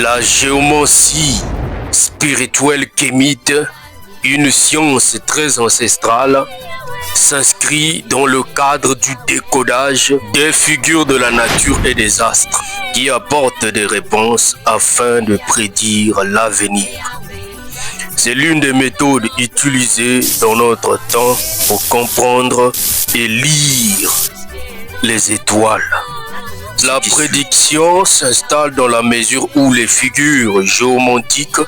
La géomancie spirituelle kémite, une science très ancestrale, s'inscrit dans le cadre du décodage des figures de la nature et des astres qui apportent des réponses afin de prédire l'avenir. C'est l'une des méthodes utilisées dans notre temps pour comprendre et lire les étoiles. La prédiction s'installe dans la mesure où les figures géomantiques,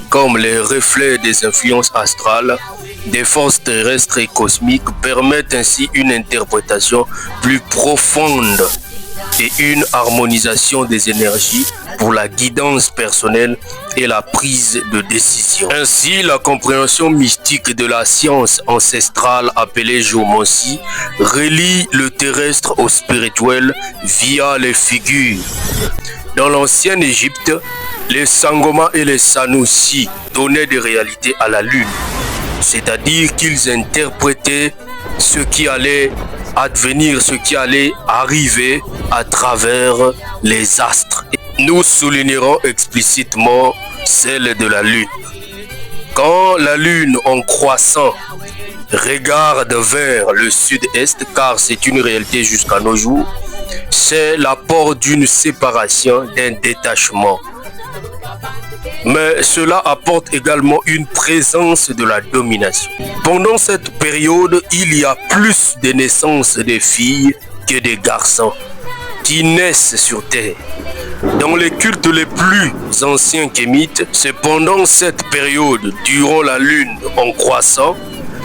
comme les reflets des influences astrales, des forces terrestres et cosmiques, permettent ainsi une interprétation plus profonde et une harmonisation des énergies pour la guidance personnelle et la prise de décision. Ainsi, la compréhension mystique de la science ancestrale appelée géomancie relie le terrestre au spirituel via les figures. Dans l'ancienne Égypte, les Sangoma et les Sanusi donnaient des réalités à la lune, c'est-à-dire qu'ils interprétaient ce qui allait advenir, ce qui allait arriver à travers les astres. Nous soulignerons explicitement celle de la lune. Quand la lune en croissant regarde vers le sud-est, car c'est une réalité jusqu'à nos jours, c'est l'apport d'une séparation, d'un détachement. Mais cela apporte également une présence de la domination. Pendant cette période, il y a plus de naissances de filles que de garçons qui naissent sur Terre. Dans les cultes les plus anciens kémites, c'est pendant cette période, durant la lune en croissant,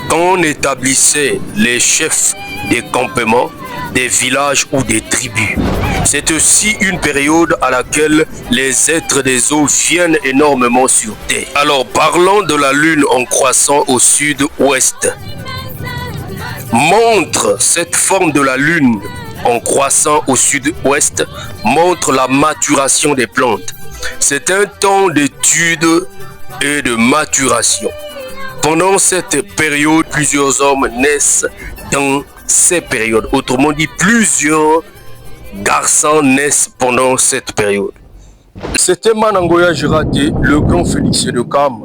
qu'on établissait les chefs des campements, des villages ou des tribus. C'est aussi une période à laquelle les êtres des eaux viennent énormément sur Terre. Alors parlons de la lune en croissant au sud-ouest. Cette forme de la lune en croissant au sud-ouest montre la maturation des plantes. C'est un temps d'étude et de maturation. Pendant cette période, plusieurs hommes naissent dans ces périodes. Autrement dit, plusieurs garçons naissent pendant cette période. C'était Manangoya Girate, le grand Félix de Cam.